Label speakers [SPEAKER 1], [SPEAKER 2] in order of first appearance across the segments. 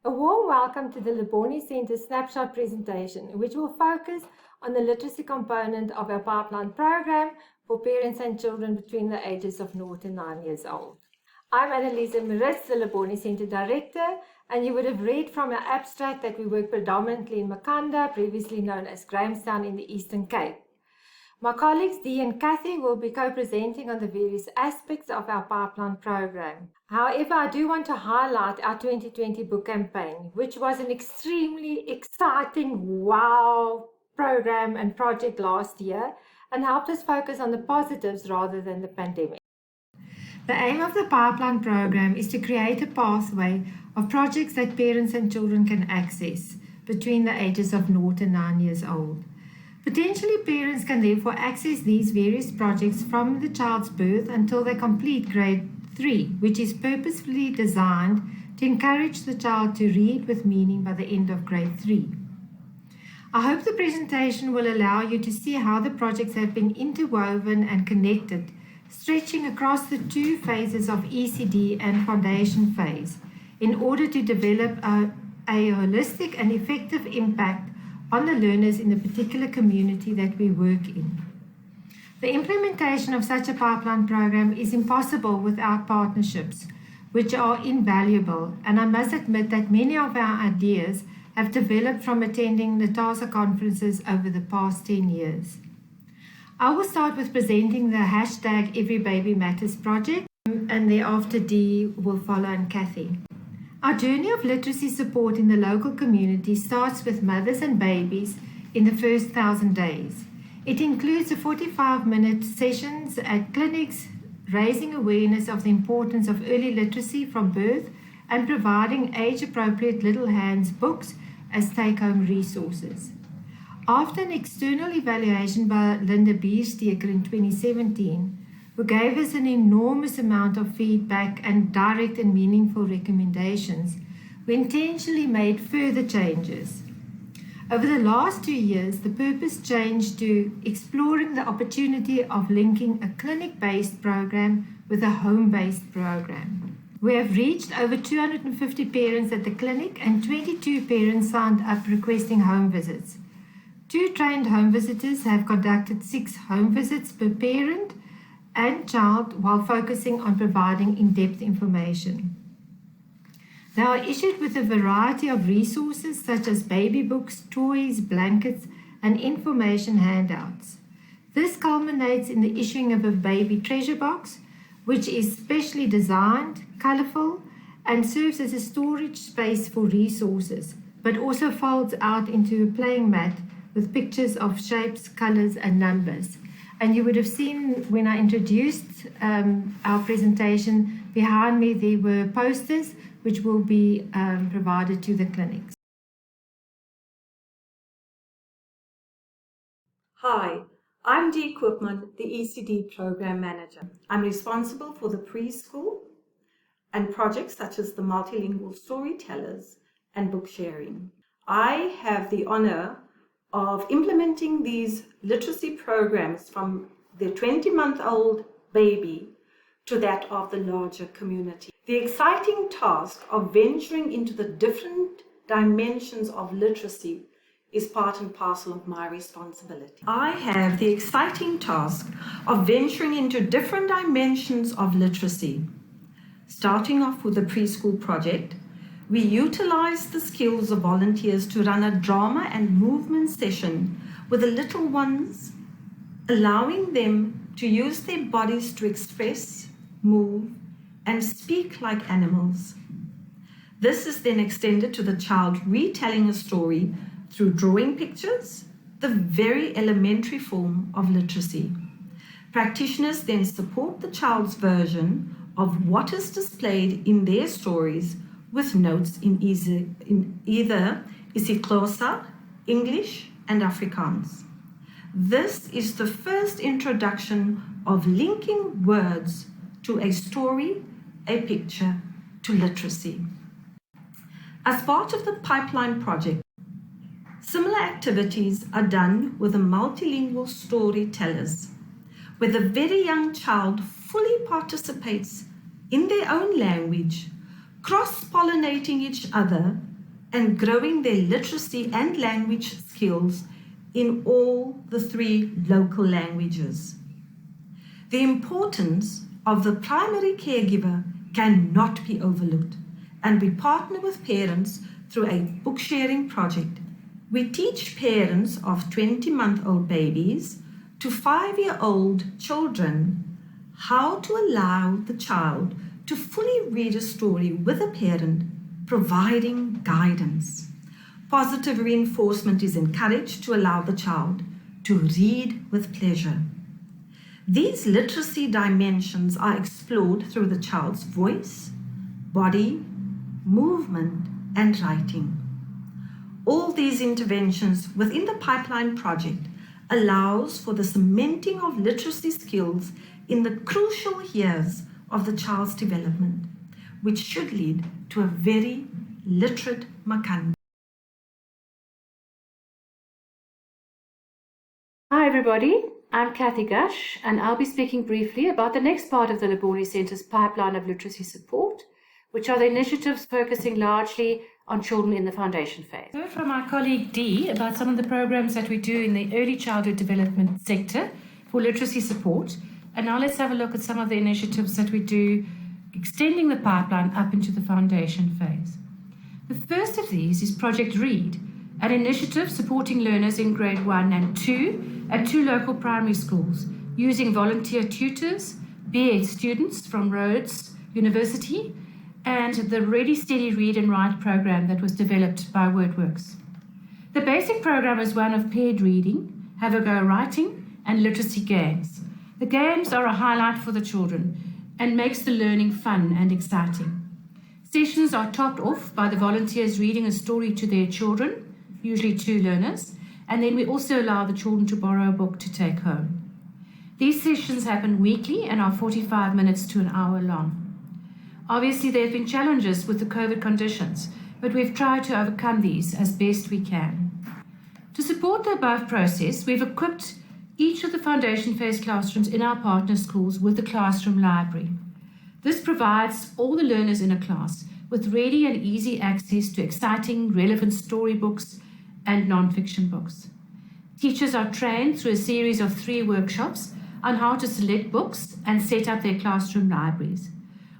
[SPEAKER 1] A warm welcome to the Leboni Centre Snapshot presentation, which will focus on the literacy component of our pipeline program for parents and children between the ages of 0 to 9 years old. I'm Annalisa Maritz, the Leboni Centre Director, and you would have read from our abstract that we work predominantly in Makanda, previously known as Grahamstown in the Eastern Cape. My colleagues Dee and Cathy will be co-presenting on the various aspects of our pipeline program. However, I do want to highlight our 2020 book campaign, which was an extremely exciting wow program and project last year and helped us focus on the positives rather than the pandemic. The aim of the pipeline program is to create a pathway of projects that parents and children can access between the ages of 0 to 9 years old. Potentially, parents can therefore access these various projects from the child's birth until they complete grade 3, which is purposefully designed to encourage the child to read with meaning by the end of grade 3. I hope the presentation will allow you to see how the projects have been interwoven and connected, stretching across the two phases of ECD and foundation phase, in order to develop a holistic and effective impact on the learners in the particular community that we work in. The implementation of such a pipeline program is impossible without partnerships, which are invaluable, and I must admit that many of our ideas have developed from attending the TASA conferences over the past 10 years. I will start with presenting the hashtag Every Baby Matters project, and thereafter Dee will follow and Cathy. Our journey of literacy support in the local community starts with mothers and babies in the first 1,000 days. It includes 45-minute sessions at clinics, raising awareness of the importance of early literacy from birth and providing age-appropriate Little Hands books as take-home resources. After an external evaluation by Linda Biersteker in 2017, who gave us an enormous amount of feedback and direct and meaningful recommendations, we intentionally made further changes. Over the last 2 years, the purpose changed to exploring the opportunity of linking a clinic-based program with a home-based program. We have reached over 250 parents at the clinic, and 22 parents signed up requesting home visits. 2 trained home visitors have conducted 6 home visits per parent and child while focusing on providing in-depth information. They are issued with a variety of resources such as baby books, toys, blankets, and information handouts. This culminates in the issuing of a baby treasure box, which is specially designed, colorful, and serves as a storage space for resources, but also folds out into a playing mat with pictures of shapes, colors, and numbers. And you would have seen when I introduced our presentation, behind me there were posters which will be provided to the clinics.
[SPEAKER 2] Hi, I'm Dee Koopman, the ECD Program Manager. I'm responsible for the preschool and projects such as the multilingual storytellers and book sharing. I have the honor of implementing these literacy programs from the 20-month-old baby to that of the larger community. The exciting task of venturing into the different dimensions of literacy is part and parcel of my responsibility. I have the exciting task of venturing into different dimensions of literacy. Starting off with the preschool project, we utilized the skills of volunteers to run a drama and movement session with the little ones, allowing them to use their bodies to express, move, and speak like animals. This is then extended to the child retelling a story through drawing pictures, the very elementary form of literacy. Practitioners then support the child's version of what is displayed in their stories with notes in either isiXhosa, English, and Afrikaans. This is the first introduction of linking words to a story, a picture, to literacy. As part of the pipeline project, similar activities are done with the multilingual storytellers, where the very young child fully participates in their own language, cross-pollinating each other and growing their literacy and language skills in all the 3 local languages. The importance of the primary caregiver cannot be overlooked, and we partner with parents through a book sharing project. We teach parents of 20-month-old babies to 5-year-old children how to allow the child to fully read a story with a parent, providing guidance. Positive reinforcement is encouraged to allow the child to read with pleasure. These literacy dimensions are explored through the child's voice, body, movement, and writing. All these interventions within the Pipeline project allows for the cementing of literacy skills in the crucial years of the child's development, which should lead to a very literate Makanda.
[SPEAKER 3] Hi everybody, I'm Cathy Gush and I'll be speaking briefly about the next part of the Leboni Centre's pipeline of literacy support, which are the initiatives focusing largely on children in the foundation phase. I heard from my colleague Dee about some of the programs that we do in the early childhood development sector for literacy support, and now let's have a look at some of the initiatives that we do extending the pipeline up into the foundation phase. The first of these is Project Read, an initiative supporting learners in grade 1 and 2 at 2 local primary schools using volunteer tutors, B.Ed students from Rhodes University, and the Ready Steady Read and Write program that was developed by WordWorks. The basic program is one of paired reading, have a go writing, and literacy games. The games are a highlight for the children and makes the learning fun and exciting. Sessions are topped off by the volunteers reading a story to their children, usually 2 learners, and then we also allow the children to borrow a book to take home. These sessions happen weekly and are 45 minutes to an hour long. Obviously, there have been challenges with the COVID conditions, but we've tried to overcome these as best we can. To support the above process, we've equipped each of the foundation phase classrooms in our partner schools with a classroom library. This provides all the learners in a class with ready and easy access to exciting, relevant storybooks and non-fiction books. Teachers are trained through a series of 3 workshops on how to select books and set up their classroom libraries.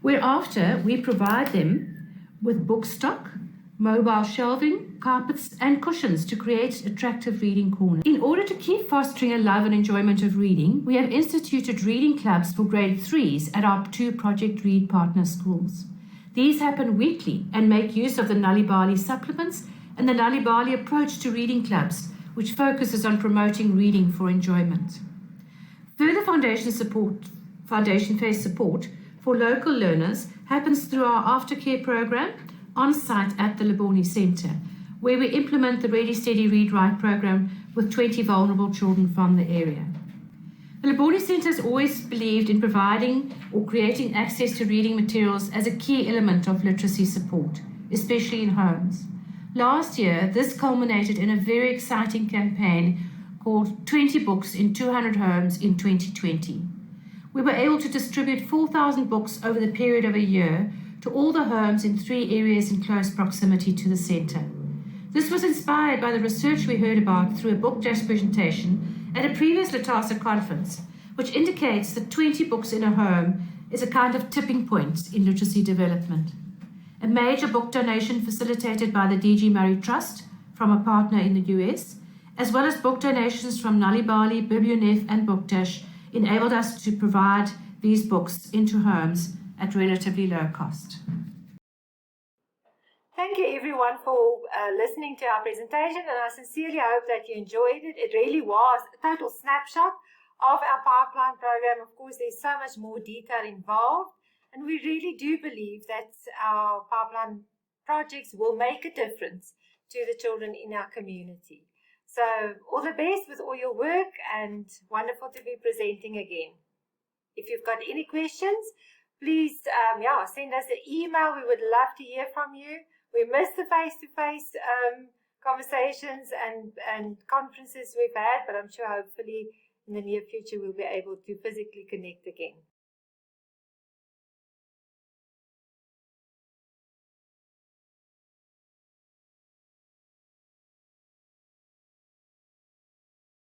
[SPEAKER 3] Whereafter, we provide them with book stock, mobile shelving, carpets, and cushions to create attractive reading corners. In order to keep fostering a love and enjoyment of reading, we have instituted reading clubs for grade 3s at our 2 Project Read partner schools. These happen weekly and make use of the Nalibali supplements and the Nalibali approach to reading clubs, which focuses on promoting reading for enjoyment. Further foundation phase support for local learners happens through our aftercare program on site at the Leboni Centre, where we implement the Ready Steady Read Write program with 20 vulnerable children from the area. The Leboni Centre has always believed in providing or creating access to reading materials as a key element of literacy support, especially in homes. Last year, this culminated in a very exciting campaign called 20 Books in 200 Homes in 2020. We were able to distribute 4,000 books over the period of a year to all the homes in 3 areas in close proximity to the centre. This was inspired by the research we heard about through a book dash presentation at a previous Latasa conference, which indicates that 20 books in a home is a kind of tipping point in literacy development. A major book donation facilitated by the DG Murray Trust from a partner in the US, as well as book donations from Nalibali, Biblionef and Bookdash, enabled us to provide these books into homes at relatively low cost.
[SPEAKER 1] Thank you everyone for listening to our presentation, and I sincerely hope that you enjoyed it. It really was a total snapshot of our pipeline program. Of course, there's so much more detail involved, and we really do believe that our pipeline projects will make a difference to the children in our community. So all the best with all your work, and wonderful to be presenting again. If you've got any questions, please send us an email. We would love to hear from you. We miss the face-to-face conversations and conferences we've had, but I'm sure hopefully in the near future we'll be able to physically connect again.